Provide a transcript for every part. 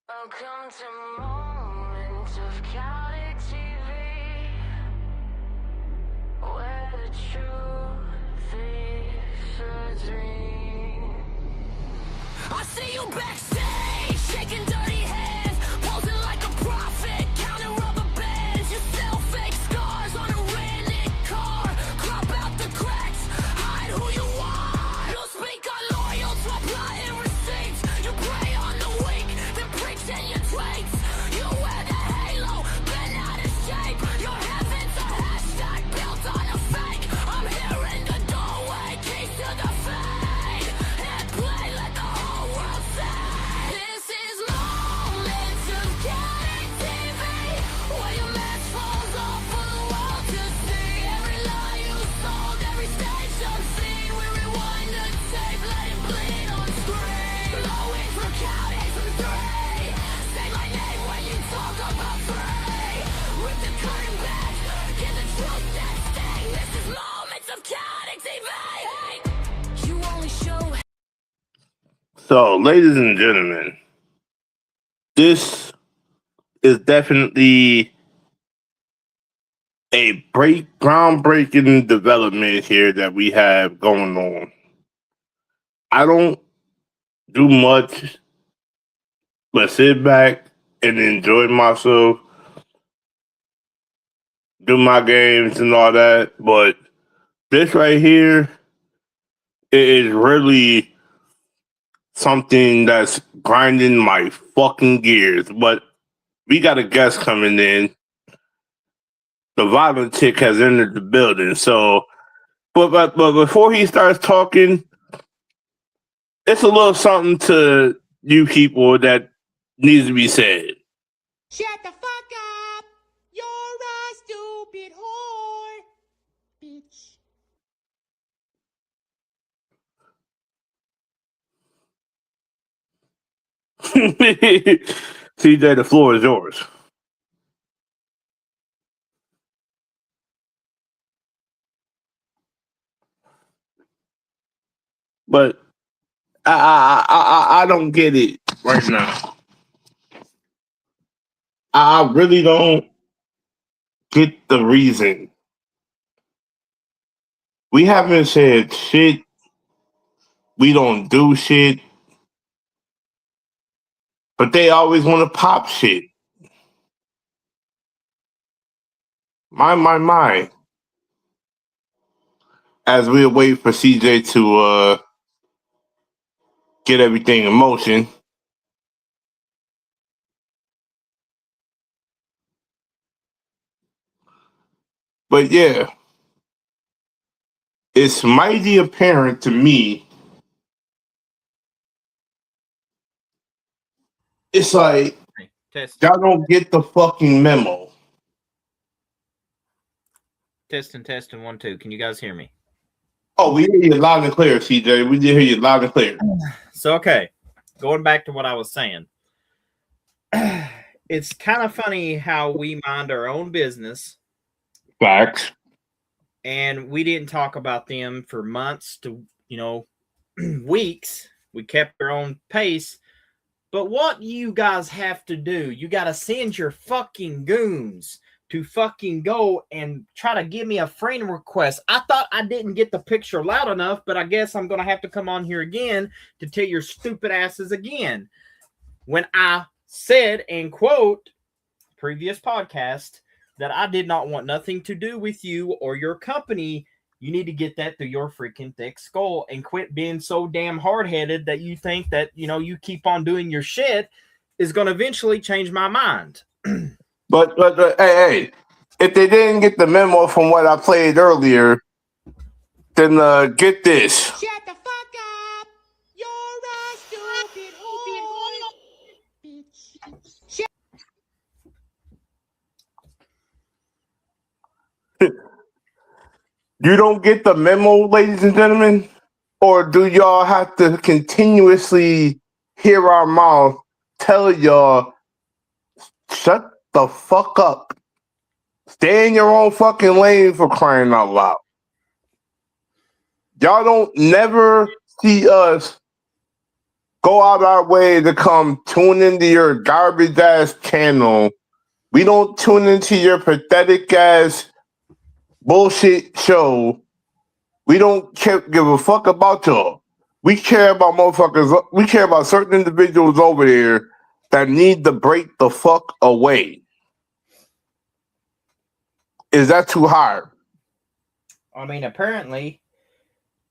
Welcome to moments of Khaotic TV, where the truth is a dream. I see you backstage, shaking dirty hands, posing like a prophet, counting rubber bands. You sell fake scars on a rented car, crop out the cracks, hide who you are. You speak unloyal, swap plotting receipts. You prey on the weak, then preach in your tweets. You wear the halo, been out of shape. Your heaven's a hashtag built on a fake. I'm here in the doorway, keys to the fade. Hit play, let the whole world see. This is moments of Khaotic TV, where your mask falls off for the world to see. Every lie you sold, every stage unseen. We rewind the tape, let it bleed on screen. Blowing for Khaotic from 3. Say my name when you talk about free. Rip the curtain back, give the truth that sting. This is moments of Khaotic TV. You only show. So, ladies and gentlemen, this is definitely a groundbreaking development here that we have going on. I don't do much but sit back and enjoy myself, do my games and all that. But this right here is really something that's grinding my fucking gears. But we got a guest coming in. The violent chick has entered the building. So, but before he starts talking, it's a little something to you people that needs to be said. Shut the fuck up! You're a stupid whore, bitch. CJ, the floor is yours. But I don't get it right now. I really don't get the reason. We haven't said shit. We don't do shit. But they always want to pop shit. My. As we wait for CJ to get everything in motion. But yeah, it's mighty apparent to me. It's like y'all don't get the fucking memo. Testing 1 2. Can you guys hear me? Oh, we hear you loud and clear, CJ. We did hear you loud and clear. So okay, going back to what I was saying. It's kind of funny how we mind our own business. Facts. And we didn't talk about them for months to, weeks. We kept our own pace. But what you guys have to do, you got to send your fucking goons to fucking go and try to give me a friend request. I thought I didn't get the picture loud enough, but I guess I'm going to have to come on here again to tell your stupid asses again. When I said, and quote, previous podcast, that I did not want nothing to do with you or your company, you need to get that through your freaking thick skull and quit being so damn hard-headed that you think that, you keep on doing your shit is going to eventually change my mind. But hey, if they didn't get the memo from what I played earlier, then get this. Shut the fuck up! You're a stupid whore, bitch. You don't get the memo, ladies and gentlemen? Or do y'all have to continuously hear our mouth tell y'all, shut the fuck up. Stay in your own fucking lane, for crying out loud. Y'all don't never see us go out our way to come tune into your garbage ass channel. We don't tune into your pathetic ass bullshit show. We don't give a fuck about y'all. We care about motherfuckers. We care about certain individuals over there that need to break the fuck away. Is that too hard? I mean, apparently,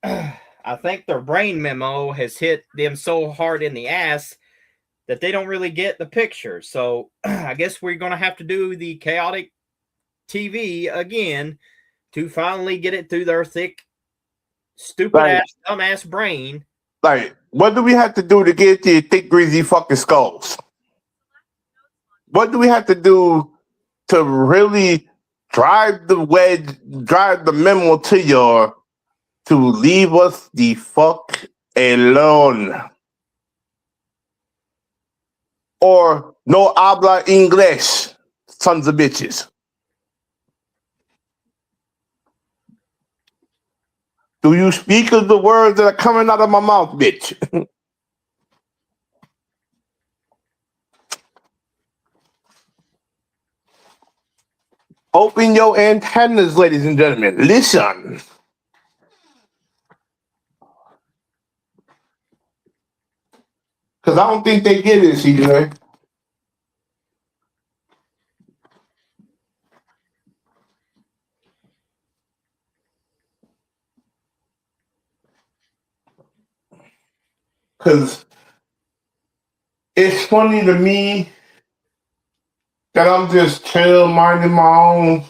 I think their brain memo has hit them so hard in the ass that they don't really get the picture. So I guess we're going to have to do the Khaotic TV again to finally get it through their thick, stupid ass, dumbass brain. Like, what do we have to do to get the thick, greasy fucking skulls? What do we have to do to really drive the memo to your to leave us the fuck alone? Or no habla English, sons of bitches. Do you speak of the words that are coming out of my mouth, bitch? Open your antennas, ladies and gentlemen. Listen. Because I don't think they get it, CJ. Because it's funny to me that I'm just chill, minding my own.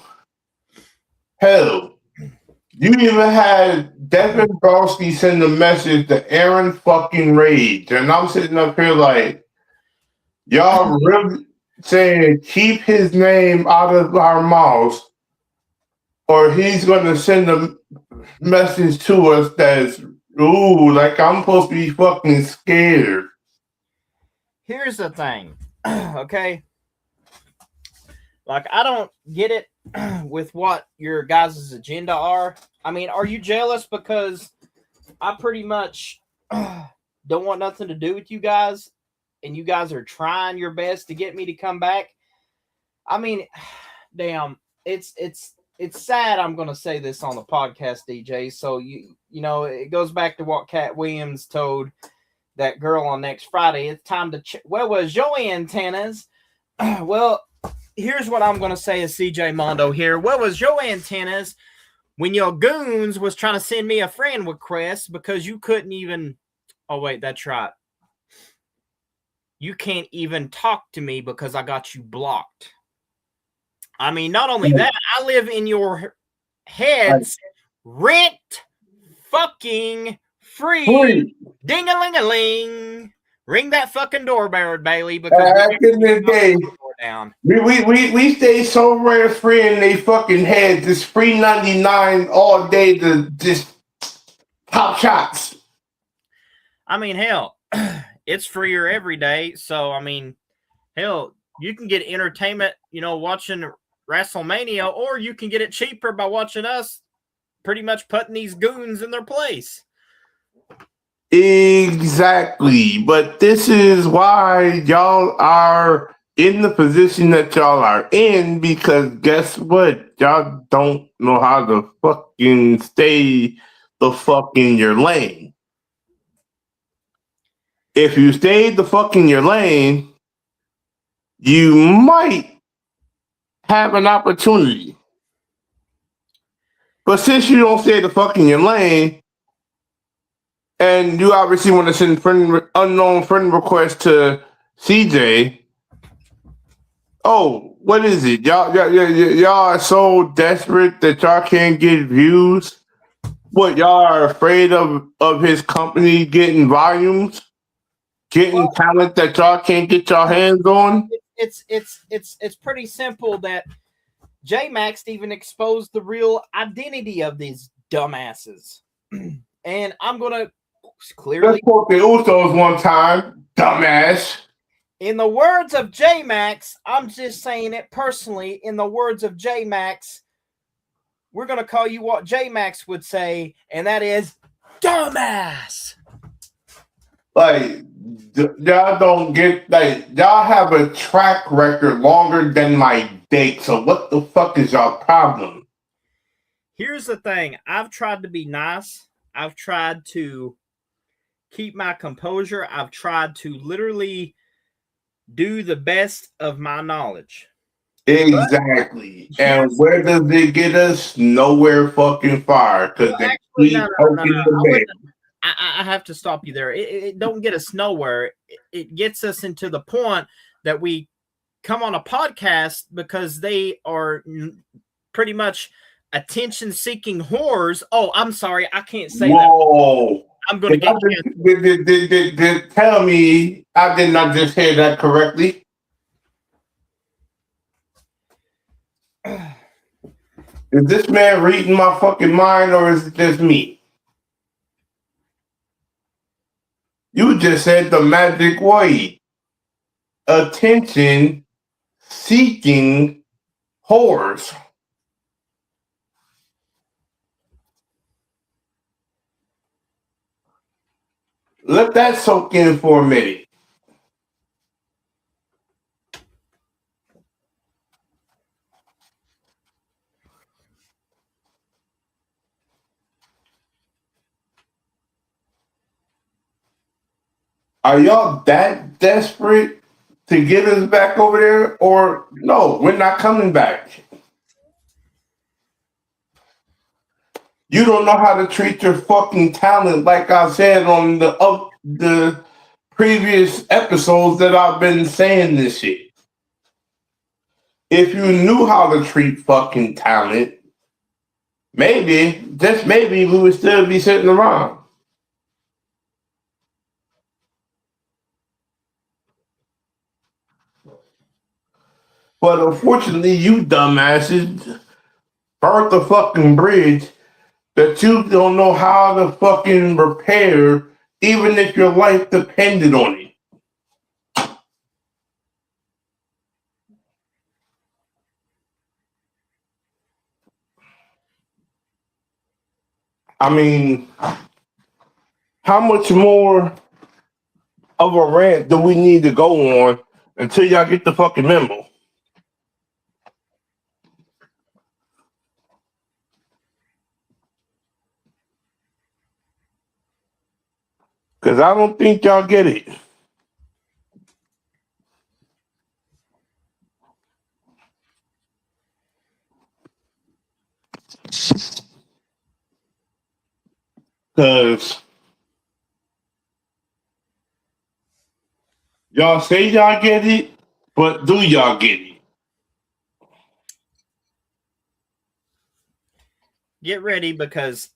Hell, you even had Devin Browski send a message to Aaron fucking Rage. And I'm sitting up here like, y'all really saying keep his name out of our mouths, or he's going to send a message to us that's, ooh, like I'm supposed to be fucking scared. Here's the thing, okay? Like, I don't get it with what your guys' agenda are. I mean, are you jealous because I pretty much don't want nothing to do with you guys, and you guys are trying your best to get me to come back? I mean, damn, it's sad I'm going to say this on the podcast, DJ. So, you know, it goes back to what Cat Williams told that girl on next Friday. It's time to where was your antennas? Well, here's what I'm going to say as CJ Mondo here. Where was your antennas when your goons was trying to send me a friend request because you couldn't even... Oh, wait, that's right. You can't even talk to me because I got you blocked. I mean, not only that, I live in your heads rent fucking free. Ding-a-ling-a-ling. Ring that fucking doorbell, Bailey, because back in the day, we stay so rare free in they fucking heads. It's free 99 all day to just pop shots. I mean, hell, it's freer every day. So, I mean, hell, you can get entertainment, you know, watching WrestleMania, or you can get it cheaper by watching us pretty much putting these goons in their place. Exactly. But this is why y'all are in the position that y'all are in, because guess what? Y'all don't know how to fucking stay the fuck in your lane. If you stayed the fuck in your lane, you might have an opportunity. But since you don't stay the fuck in your lane, and you obviously want to send unknown friend request to CJ, oh, what is it? Y'all are so desperate that y'all can't get views? What, y'all are afraid of his company getting volumes? Getting talent that y'all can't get your hands on? It's pretty simple that J-Max even exposed the real identity of these dumbasses. And I'm going to clearly... Let's quote the Usos one time, dumbass. In the words of J-Max, I'm just saying it personally, in the words of J-Max, we're going to call you what J-Max would say, and that is dumbass. Like, y'all don't get like y'all have a track record longer than my date. So what the fuck is y'all problem? Here's the thing. I've tried to be nice. I've tried to keep my composure. I've tried to literally do the best of my knowledge. Exactly. And Here's where does it get us? Nowhere fucking far. Because well, they actually, keep poking the bear. I have to stop you there. It don't get us nowhere. It gets us into the point that we come on a podcast because they are pretty much attention-seeking whores. Oh, I'm sorry, I can't say that. Whoa. I'm going to get Tell me I did not just hear that correctly. Is this man reading my fucking mind or is it just me? You just said the magic word. Attention seeking whores. Let that soak in for a minute. Are y'all that desperate to get us back over there? Or no, we're not coming back. You don't know how to treat your fucking talent, like I said on the previous episodes that I've been saying this shit. If you knew how to treat fucking talent, maybe, just maybe, we would still be sitting around. But unfortunately, you dumbasses burnt the fucking bridge that you don't know how to fucking repair, even if your life depended on it. I mean, how much more of a rant do we need to go on until y'all get the fucking memo? Because I don't think y'all get it. Because y'all say y'all get it, but do y'all get it? Get ready because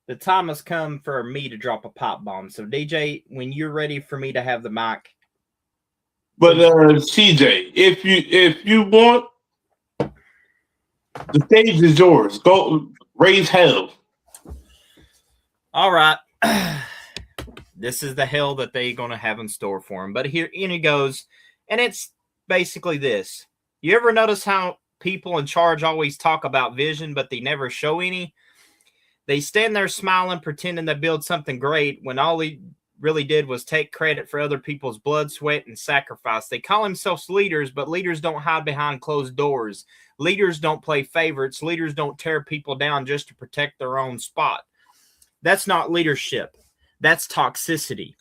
the time has come for me to drop a pop bomb. So, DJ, when you're ready for me to have the mic. But CJ, if you want, the stage is yours. Go raise hell. All right. This is the hell that they're going to have in store for him. But here he goes. And it's basically this. You ever notice how people in charge always talk about vision, but they never show any? They stand there smiling, pretending they build something great when all he really did was take credit for other people's blood, sweat, and sacrifice. They call themselves leaders, but leaders don't hide behind closed doors. Leaders don't play favorites. Leaders don't tear people down just to protect their own spot. That's not leadership. That's toxicity.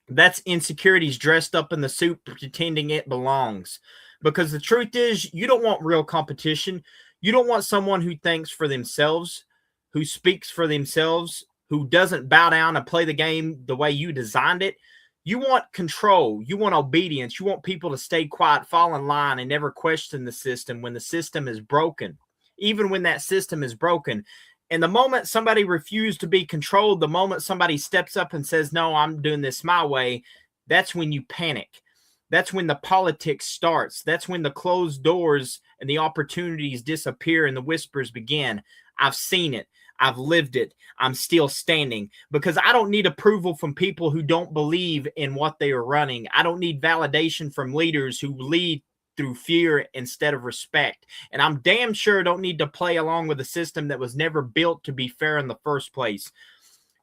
That's insecurities dressed up in the suit pretending it belongs. Because the truth is, you don't want real competition. You don't want someone who thinks for themselves, who speaks for themselves, who doesn't bow down and play the game the way you designed it. You want control. You want obedience. You want people to stay quiet, fall in line, and never question the system when the system is broken. Even when that system is broken. And the moment somebody refused to be controlled, the moment somebody steps up and says, no, I'm doing this my way, that's when you panic. That's when the politics starts. That's when the closed doors and the opportunities disappear and the whispers begin. I've seen it. I've lived it. I'm still standing because I don't need approval from people who don't believe in what they are running. I don't need validation from leaders who lead through fear instead of respect. And I'm damn sure don't need to play along with a system that was never built to be fair in the first place.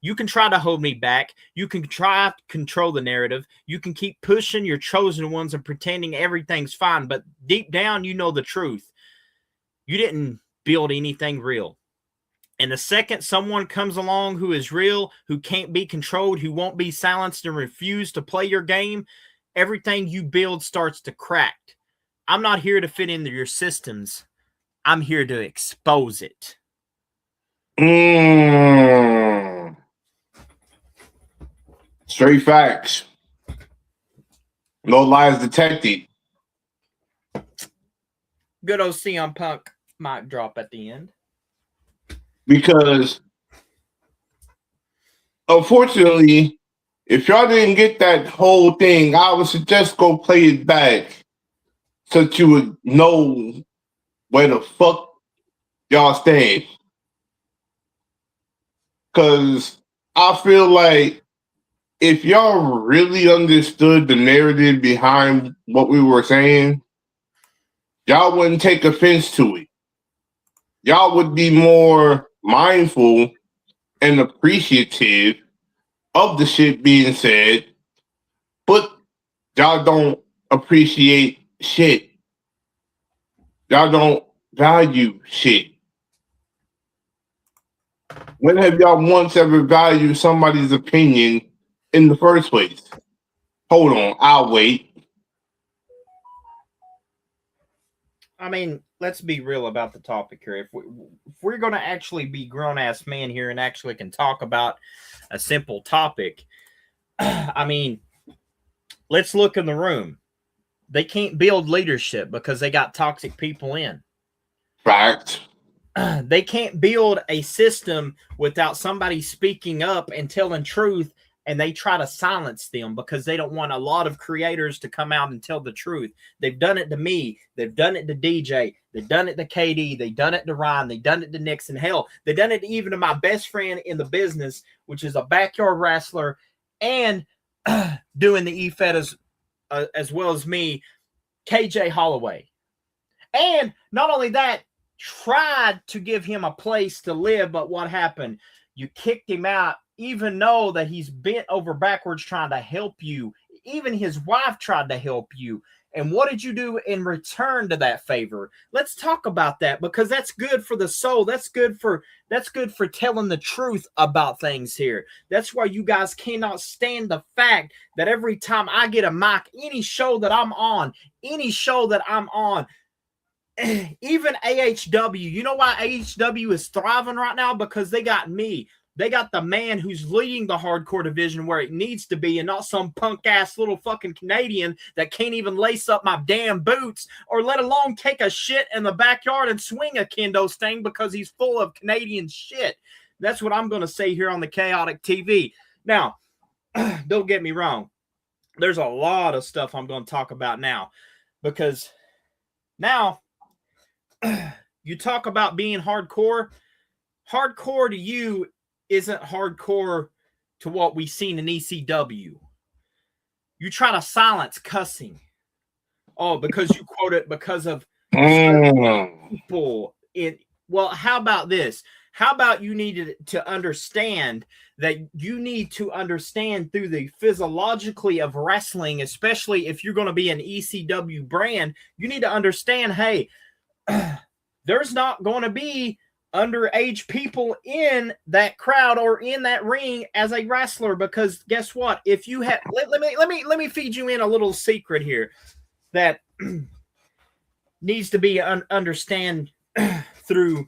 You can try to hold me back. You can try to control the narrative. You can keep pushing your chosen ones and pretending everything's fine. But deep down, you know the truth. You didn't build anything real. And the second someone comes along who is real, who can't be controlled, who won't be silenced and refuse to play your game, everything you build starts to crack. I'm not here to fit into your systems. I'm here to expose it. Straight facts. No lies detected. Good old CM Punk mic drop at the end. Because, unfortunately, if y'all didn't get that whole thing, I would suggest go play it back so that you would know where the fuck y'all stand. Because I feel like if y'all really understood the narrative behind what we were saying, y'all wouldn't take offense to it. Y'all would be more mindful and appreciative of the shit being said, but y'all don't appreciate shit. Y'all don't value shit. When have y'all once ever valued somebody's opinion in the first place? Hold on, I'll wait. I mean, let's be real about the topic here. If we're going to actually be grown-ass men here and actually can talk about a simple topic, I mean, let's look in the room. They can't build leadership because they got toxic people in. Fact. They can't build a system without somebody speaking up and telling truth, and they try to silence them because they don't want a lot of creators to come out and tell the truth. They've done it to me. They've done it to DJ. They've done it to KD. They've done it to Ryan. They've done it to Nixon. Hell, they've done it even to my best friend in the business, which is a backyard wrestler and doing the EFED as well as me, KJ Holloway. And not only that, tried to give him a place to live, but what happened? You kicked him out, even though that he's bent over backwards trying to help you. Even his wife tried to help you. And what did you do in return to that favor? Let's talk about that, because that's good for the soul. That's good for telling the truth about things here. That's why you guys cannot stand the fact that every time I get a mic, any show that I'm on, even AHW, you know why AHW is thriving right now? Because they got me. They got the man who's leading the hardcore division where it needs to be, and not some punk-ass little fucking Canadian that can't even lace up my damn boots or let alone take a shit in the backyard and swing a kendo sting because he's full of Canadian shit. That's what I'm going to say here on the Khaotic TV. Now, don't get me wrong. There's a lot of stuff I'm going to talk about now, because now you talk about being hardcore. Hardcore to you isn't hardcore to what we've seen in ECW. You try to silence cussing. Oh, because you quote it because of people. Well, how about this? How about you needed to understand that you need to understand through the physiologically of wrestling, especially if you're going to be an ECW brand, you need to understand, hey, there's not going to be underage people in that crowd or in that ring as a wrestler, because guess what? If you have, let me feed you in a little secret here that needs to be understand through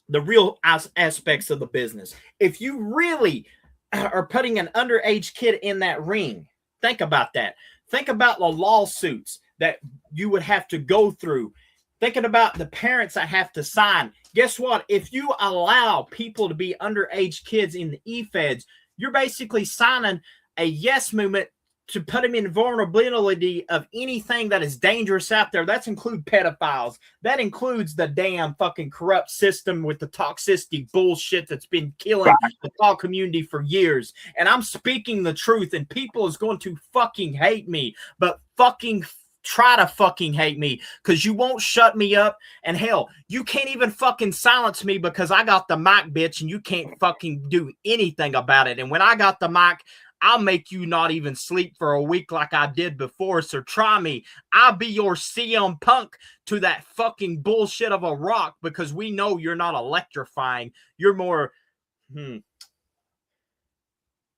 the real aspects of the business. If you really are putting an underage kid in that ring, think about that. Think about the lawsuits that you would have to go through. Thinking about the parents that have to sign. Guess what? If you allow people to be underage kids in the E-Feds, you're basically signing a yes movement to put them in vulnerability of anything that is dangerous out there. That's include pedophiles. That includes the damn fucking corrupt system with the toxicity bullshit that's been killing the tall community for years. And I'm speaking the truth, and people is going to fucking hate me, but fucking try to fucking hate me because you won't shut me up. And hell, you can't even fucking silence me because I got the mic, bitch, and you can't fucking do anything about it. And when I got the mic, I'll make you not even sleep for a week like I did before. So try me. I'll be your CM Punk to that fucking bullshit of a Rock, because we know you're not electrifying. You're more,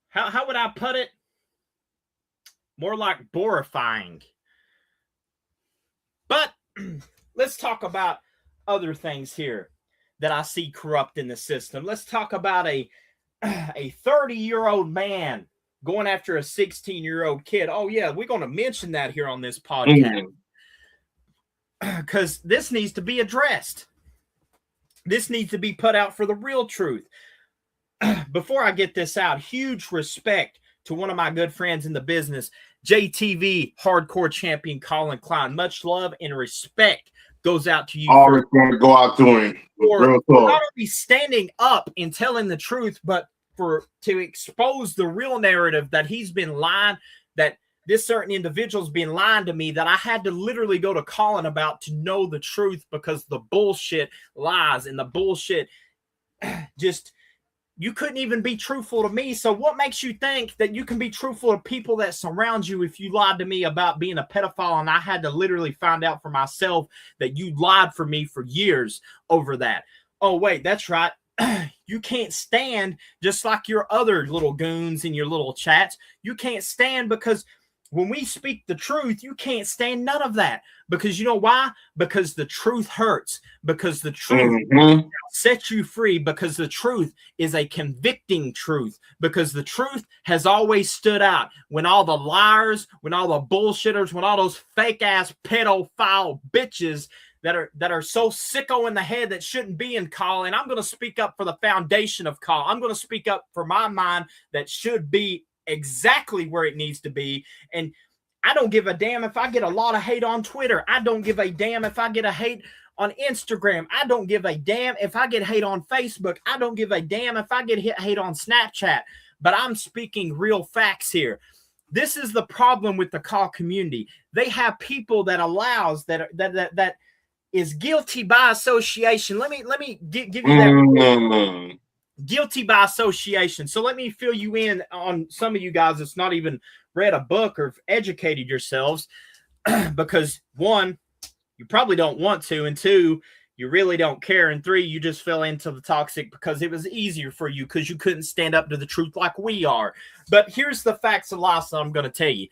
how would I put it? More like borifying. But let's talk about other things here that I see corrupt in the system. Let's talk about a 30-year-old man going after a 16-year-old kid. Oh, yeah, we're going to mention that here on this podcast because this needs to be addressed. This needs to be put out for the real truth. Before I get this out, huge respect to one of my good friends in the business, JTV hardcore champion Colin Klein. Much love and respect goes out to you. Always going to go out to him. For not only standing up and telling the truth, but to expose the real narrative that he's been lying, that this certain individual's been lying to me, that I had to literally go to Colin about to know the truth, because the bullshit lies and the bullshit just, you couldn't even be truthful to me. So what makes you think that you can be truthful to people that surround you if you lied to me about being a pedophile and I had to literally find out for myself that you lied for me for years over that? Oh, wait, that's right. You can't stand, just like your other little goons in your little chats, you can't stand, because when we speak the truth, you can't stand none of that. Because you know why? Because the truth hurts. Because the truth sets you free. Because the truth is a convicting truth. Because the truth has always stood out. When all the liars, when all the bullshitters, when all those fake-ass pedophile bitches that are so sicko in the head that shouldn't be in call. And I'm going to speak up for the foundation of call. I'm going to speak up for my mind that should be exactly where it needs to be. And I don't give a damn if I get a lot of hate on Twitter. I don't give a damn if I get a hate on Instagram. I don't give a damn if I get hate on Facebook. I don't give a damn if I get hate on Snapchat. But I'm speaking real facts here. This is the problem with the call community. They have people that allows that is guilty by association. Let me give you that. Guilty by association. So let me fill you in on some of you guys that's not even read a book or educated yourselves, because one, you probably don't want to, and two, you really don't care, and three, you just fell into the toxic because it was easier for you because you couldn't stand up to the truth like we are. But here's the facts of life that I'm going to tell you.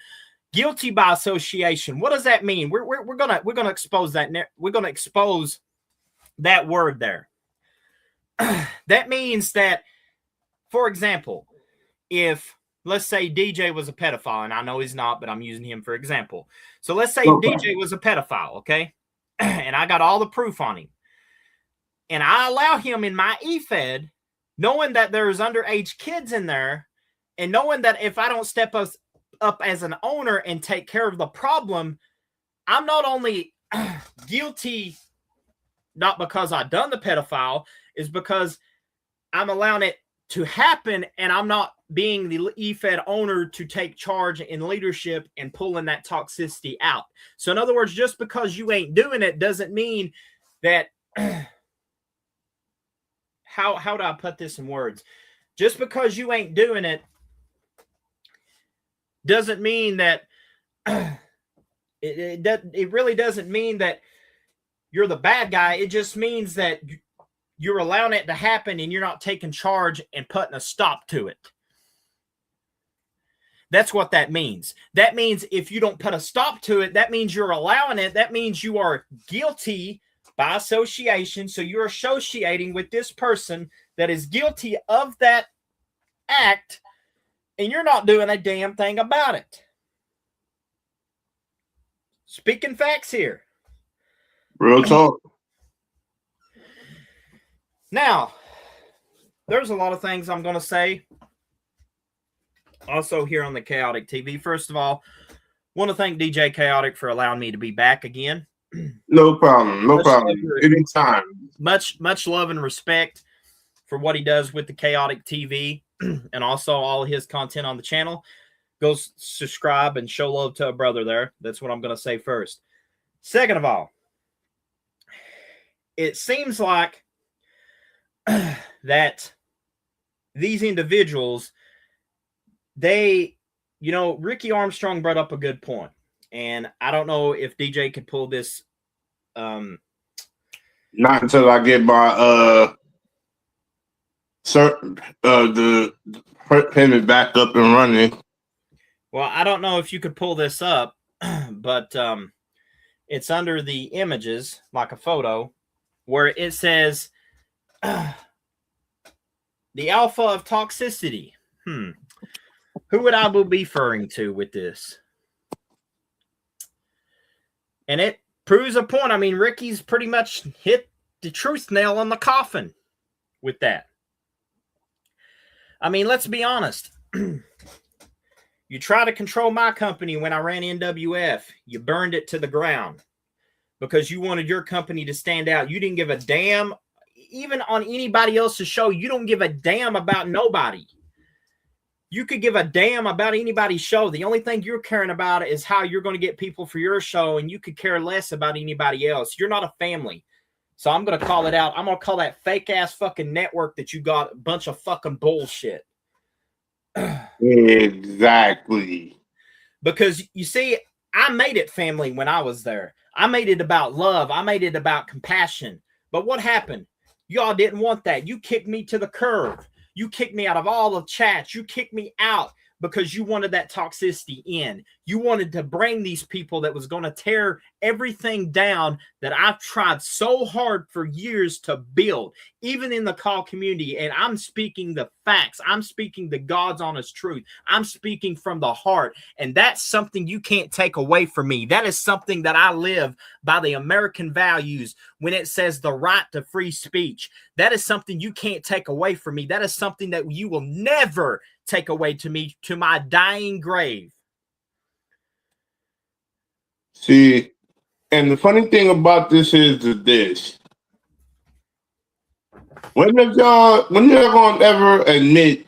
Guilty by association. What does that mean? We're gonna expose that. We're gonna expose that word there. That means that, for example, if let's say DJ was a pedophile, and I know he's not, but I'm using him for example. So let's say DJ was a pedophile, okay, and I got all the proof on him, and I allow him in my eFed, knowing that there's underage kids in there, and knowing that if I don't step up as an owner and take care of the problem, I'm not only guilty, not because I done the pedophile, is because I'm allowing it to happen, and I'm not being the eFed owner to take charge in leadership and pulling that toxicity out. So in other words, just because you ain't doing it doesn't mean that how do I put this in words? Just because you ain't doing it doesn't mean that it really doesn't mean that you're the bad guy. It just means that you're allowing it to happen and you're not taking charge and putting a stop to it. That's what that means. That means if you don't put a stop to it, that means you're allowing it. That means you are guilty by association. So you're associating with this person that is guilty of that act, and you're not doing a damn thing about it. Speaking facts here. Real talk. Now, there's a lot of things I'm going to say also here on the Khaotic TV. First of all, want to thank DJ Khaotic for allowing me to be back again. No problem. No problem. Anytime. Much love and respect for what he does with the Khaotic TV and also all his content on the channel. Go subscribe and show love to a brother there. That's what I'm going to say first. Second of all, it seems like that these individuals, they, Ricky Armstrong brought up a good point. And I don't know if DJ could pull this. Not until I get my the payment back up and running. Well, I don't know if you could pull this up, but it's under the images, like a photo, where it says the alpha of toxicity. Who would I be referring to with this? And it proves a point. I mean, Ricky's pretty much hit the truth nail on the coffin with that. I mean, let's be honest. You try to control my company when I ran NWF. You burned it to the ground because you wanted your company to stand out. You didn't give a damn. Even on anybody else's show, you don't give a damn about nobody. You could give a damn about anybody's show. The only thing you're caring about is how you're going to get people for your show, and you could care less about anybody else. You're not a family. So I'm going to call it out. I'm going to call that fake-ass fucking network that you got a bunch of fucking bullshit. Exactly. Because, you see, I made it family when I was there. I made it about love. I made it about compassion. But what happened? Y'all didn't want that. You kicked me to the curb. You kicked me out of all the chats. You kicked me out because you wanted that toxicity in. You wanted to bring these people that was going to tear everything down that I've tried so hard for years to build, even in the call community. And I'm speaking the facts. I'm speaking the God's honest truth. I'm speaking from the heart. And that's something you can't take away from me. That is something that I live by, the American values. When it says the right to free speech, that is something you can't take away from me. That is something that you will never take away to me, to my dying grave. See, and the funny thing about this is this. When are y'all gonna ever admit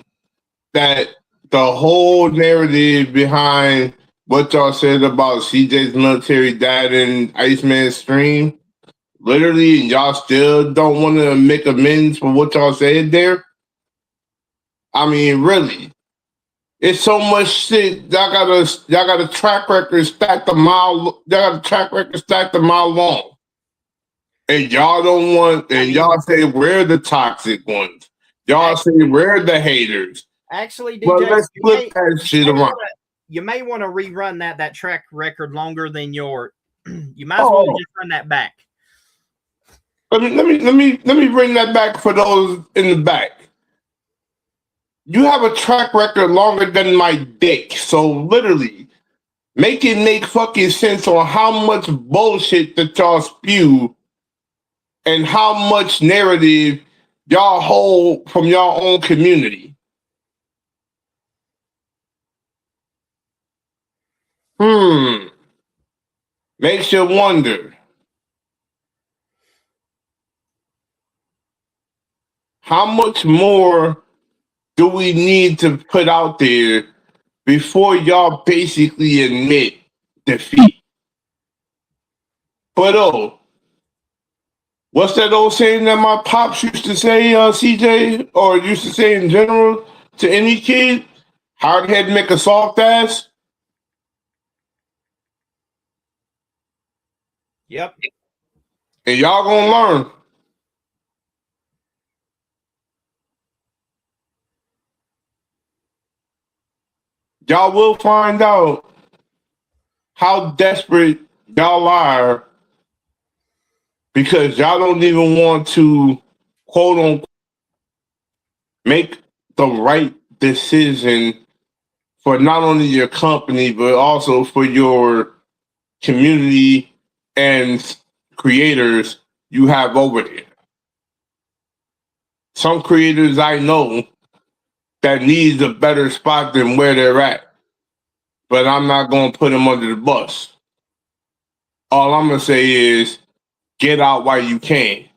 that the whole narrative behind what y'all said about CJ's military dad and Iceman's stream, literally, and y'all still don't want to make amends for what y'all said there? I mean, really. It's so much shit. Y'all got a track record stacked a mile. Y'all got a track record stacked a mile long, and y'all don't want. And y'all say we're the toxic ones. Y'all say we're the haters. Actually, DJ, Well, let's flip that shit around. You may want to rerun that track record longer than your. You might as well just run that back. Let me bring that back for those in the back. You have a track record longer than my dick, so literally, make it make fucking sense on how much bullshit that y'all spew and how much narrative y'all hold from your own community. Makes you wonder. How much more do we need to put out there before y'all basically admit defeat? But what's that old saying that my pops used to say, CJ, or used to say in general to any kid? Hard head make a soft ass. Yep. And y'all gonna learn. Y'all will find out how desperate y'all are because y'all don't even want to, quote unquote, make the right decision for not only your company, but also for your community and creators you have over there. Some creators I know that needs a better spot than where they're at, but I'm not going to put them under the bus. All I'm going to say is get out while you can.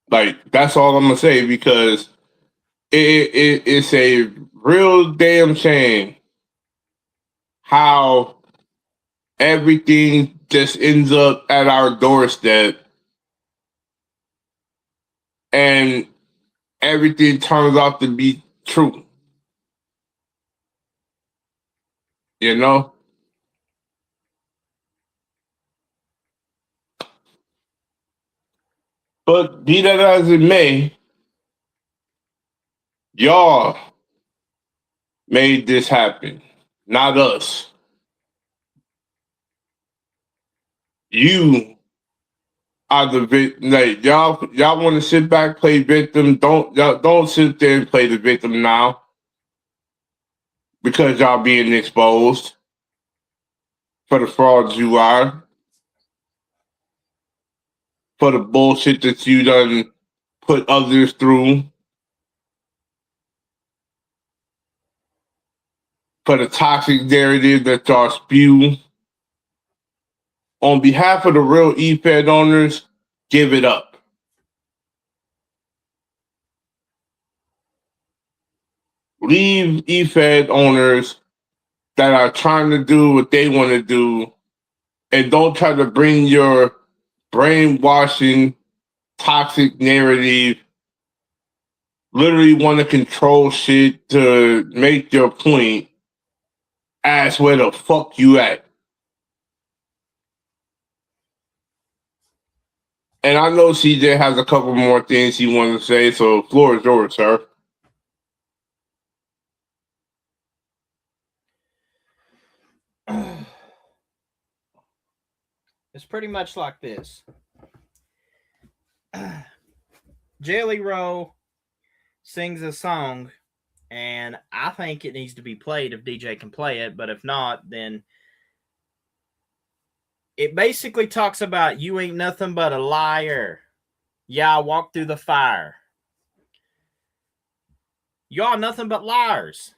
Like, that's all I'm gonna say, because it's a real damn shame how everything just ends up at our doorstep, and everything turns out to be true. You know? But be that as it may, y'all made this happen, not us. You are the victim. Like, y'all want to sit back, play victim. Don't sit there and play the victim now, because y'all being exposed for the frauds you are, for the bullshit that you done put others through, for the toxic narrative that y'all spew. On behalf of the real eFed owners, give it up. Leave eFed owners that are trying to do what they want to do, and don't try to bring your brainwashing, toxic narrative, literally want to control shit to make your point. Ask where the fuck you at. And I know CJ has a couple more things he wants to say, so the floor is yours, sir. It's pretty much like this. Jelly Roll sings a song, and I think it needs to be played if DJ can play it, but if not, then it basically talks about you ain't nothing but a liar. Yeah, I walked through the fire. Y'all nothing but liars.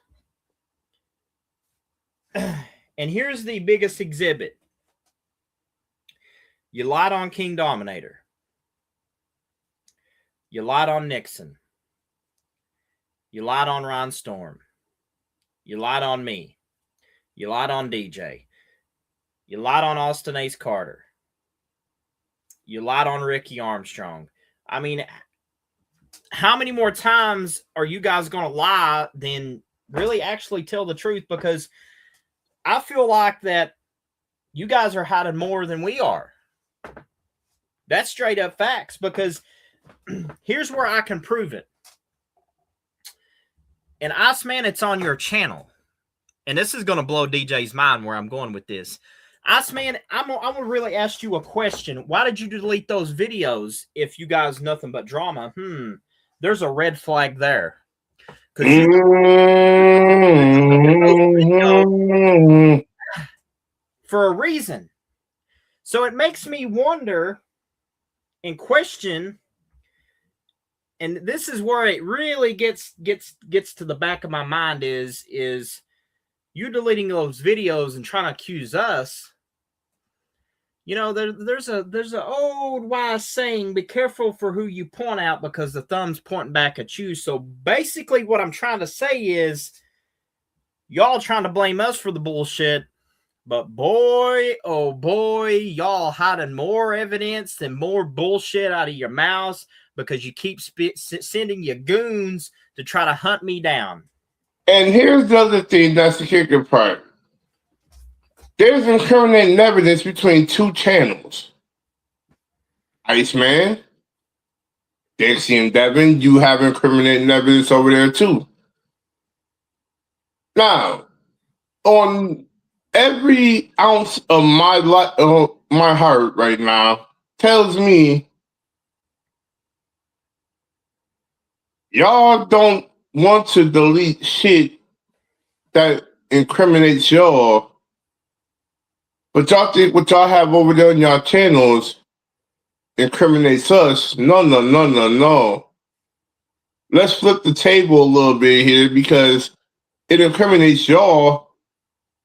And here's the biggest exhibit. You lied on King Dominator. You lied on Nixon. You lied on Ron Storm. You lied on me. You lied on DJ. You lied on Austin Ace Carter. You lied on Ricky Armstrong. I mean, how many more times are you guys going to lie than really actually tell the truth? Because I feel like that you guys are hiding more than we are. That's straight up facts, because here's where I can prove it. And Iceman, it's on your channel. And this is going to blow DJ's mind where I'm going with this. Iceman, I'm going to really ask you a question. Why did you delete those videos if you guys nothing but drama? There's a red flag there. For a reason. So it makes me wonder and question, and this is where it really gets to the back of my mind is you deleting those videos and trying to accuse us. You know, there's an old wise saying, be careful for who you point out because the thumb's pointing back at you. So basically what I'm trying to say is y'all trying to blame us for the bullshit, but boy, oh boy, y'all hiding more evidence and more bullshit out of your mouths because you keep sending your goons to try to hunt me down. And here's the other thing that's the kicker part. There's incriminating evidence between two channels. Iceman, Dixie and Devin, you have incriminating evidence over there too. Now, on every ounce of my heart right now tells me y'all don't want to delete shit that incriminates y'all. But y'all think what y'all have over there on y'all channels incriminates us? No. Let's flip the table a little bit here, because it incriminates y'all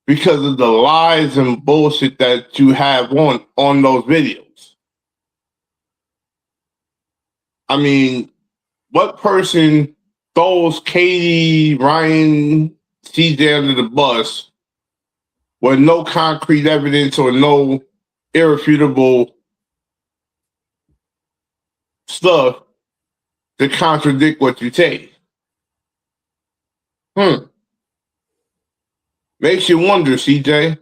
because of the lies and bullshit that you have on those videos. I mean, what person throws Katie, Ryan, CJ under the bus with no concrete evidence or no irrefutable stuff to contradict what you say? Makes you wonder, CJ,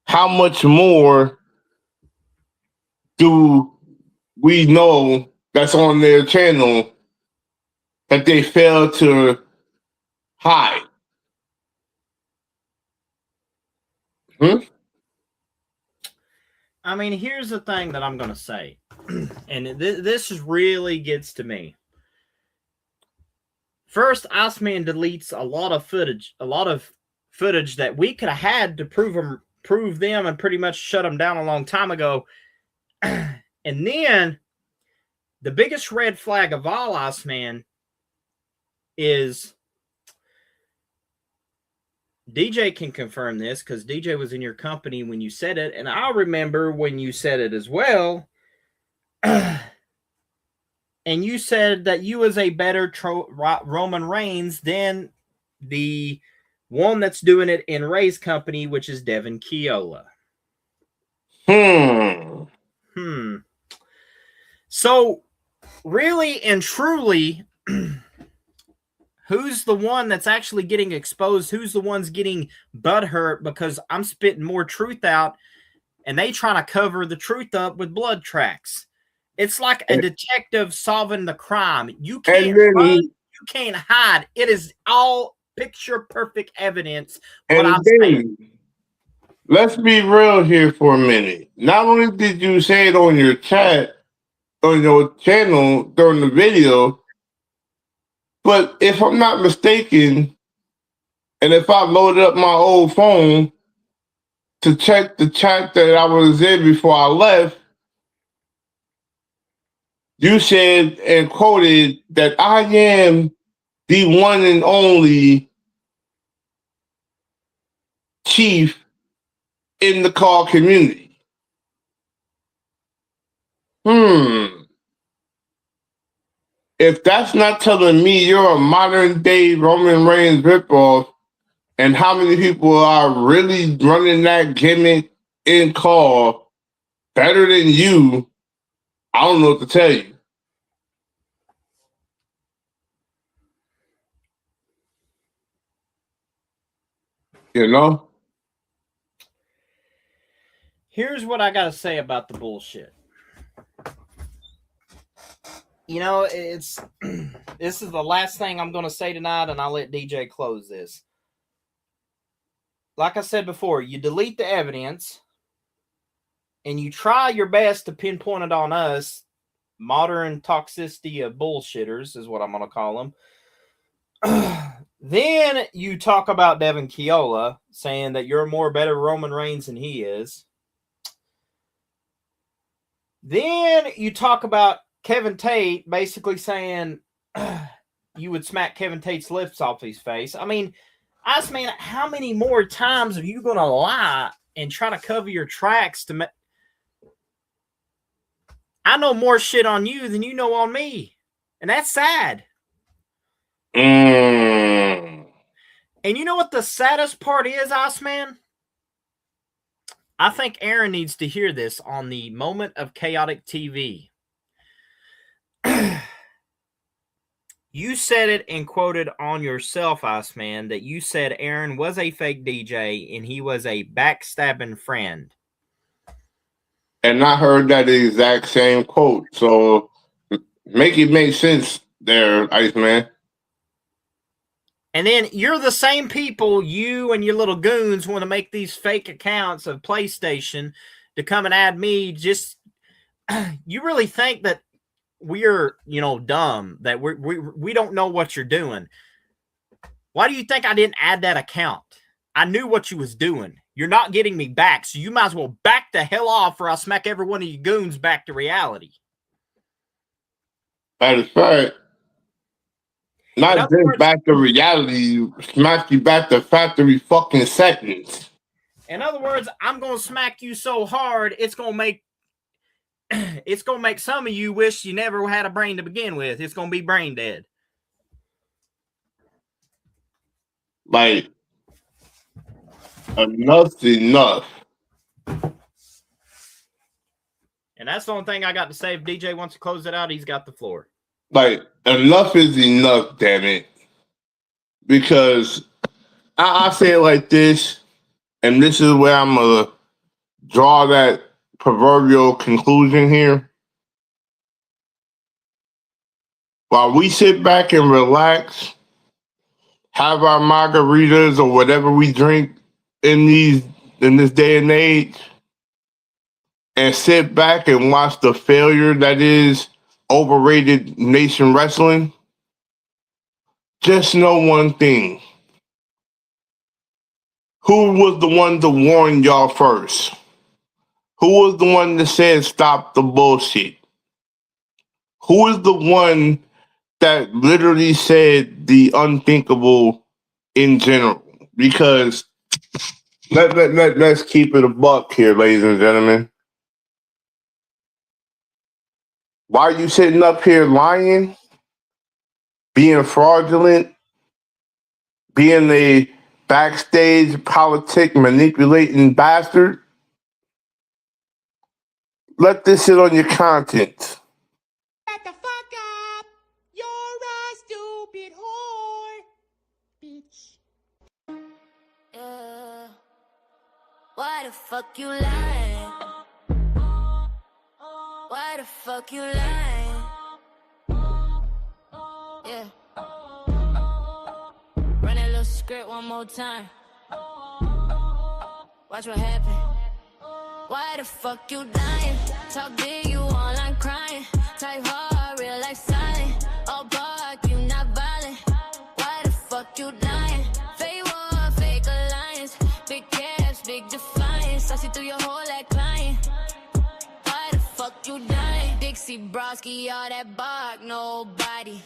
how much more do we know that's on their channel that they fail to hide? I mean, here's the thing that I'm going to say, and this really gets to me. First, Iceman deletes a lot of footage that we could have had to prove them and pretty much shut them down a long time ago. And then the biggest red flag of all, Iceman, is DJ can confirm this because DJ was in your company when you said it, and I remember when you said it as well. And you said that you was a better Roman Reigns than the one that's doing it in Ray's company, which is Devin Keola. So, really and truly, who's the one that's actually getting exposed? Who's the ones getting butthurt because I'm spitting more truth out and they trying to cover the truth up with blood tracks? It's like a detective solving the crime. You can't run, you can't hide. It is all picture perfect evidence. What I'm saying. Let's be real here for a minute. Not only did you say it on your chat, on your channel during the video, but if I'm not mistaken, and if I loaded up my old phone to check the chat that I was in before I left, you said and quoted that I am the one and only chief in the car community. If that's not telling me you're a modern day Roman Reigns ripoff, and how many people are really running that gimmick in car better than you, I don't know what to tell you. You know? Here's what I got to say about the bullshit. You know, this is the last thing I'm going to say tonight, and I'll let DJ close this. Like I said before, you delete the evidence, and you try your best to pinpoint it on us, modern toxicity of bullshitters is what I'm going to call them. Then you talk about Devin Keola, saying that you're more better Roman Reigns than he is. Then you talk about Kevin Tate basically saying you would smack Kevin Tate's lips off his face. I mean, Iceman, how many more times are you going to lie and try to cover your tracks to I know more shit on you than you know on me. And that's sad. And you know what the saddest part is, Iceman? I think Aaron needs to hear this on the Moment of Khaotic TV. You said it and quoted on yourself, Iceman, that you said Aaron was a fake DJ and he was a backstabbing friend. And I heard that exact same quote. So make it make sense there, Iceman. And then you're the same people, you and your little goons want to make these fake accounts of PlayStation to come and add me. Just, you really think that we're, dumb, that we don't know what you're doing. Why do you think I didn't add that account? I knew what you was doing. You're not getting me back, so you might as well back the hell off or I'll smack every one of you goons back to reality. That is right. Not just back to reality, smack you back to factory fucking seconds. In other words, I'm going to smack you so hard, it's going to make it's going to make some of you wish you never had a brain to begin with. It's going to be brain dead. Like, enough's enough. And that's the only thing I got to say. If DJ wants to close it out, he's got the floor. Like, enough is enough, damn it. Because I say it like this, and this is where I'm going to draw that proverbial conclusion here. While we sit back and relax, have our margaritas or whatever we drink in this day and age, and sit back and watch the failure that is overrated nation wrestling, just know one thing. Who was the one to warn y'all first? Who was the one that said stop the bullshit? Who is the one that literally said the unthinkable in general? Because let's keep it a buck here, ladies and gentlemen. Why are you sitting up here lying, being fraudulent, being a backstage politic manipulating bastard? Let this sit on your conscience. Shut the fuck up. You're a stupid whore. Bitch. Yeah. Why the fuck you lying? Why the fuck you lying? Yeah. Run that little script one more time. Watch what happen. Why the fuck you dying? Talk big, you online crying. Type hard, real life silent. All bark, you not violent. Why the fuck you dying? Fake war, fake alliance. Big caps, big defiance. I see through your whole like client. Why the fuck you dying? Dixie Broski, all that bark, nobody.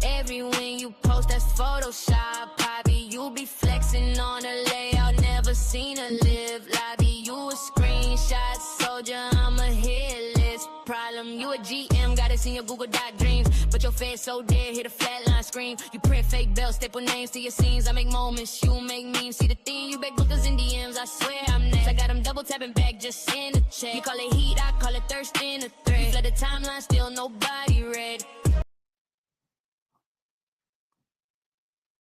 Every win you post, that's Photoshop, Poppy. You be flexing on a layout, never seen a live lobby. You a screenshot soldier, I'm a hit list problem. You a GM, got us in your Google Doc dreams, but your face so dead, hit a flatline scream. You print fake bells, staple names to your scenes. I make moments, you make memes. See the thing, you beg bookers in DMs, I swear I'm next. I got them double tapping back, just send a check. You call it heat, I call it thirst in a thread. You flood the timeline, still nobody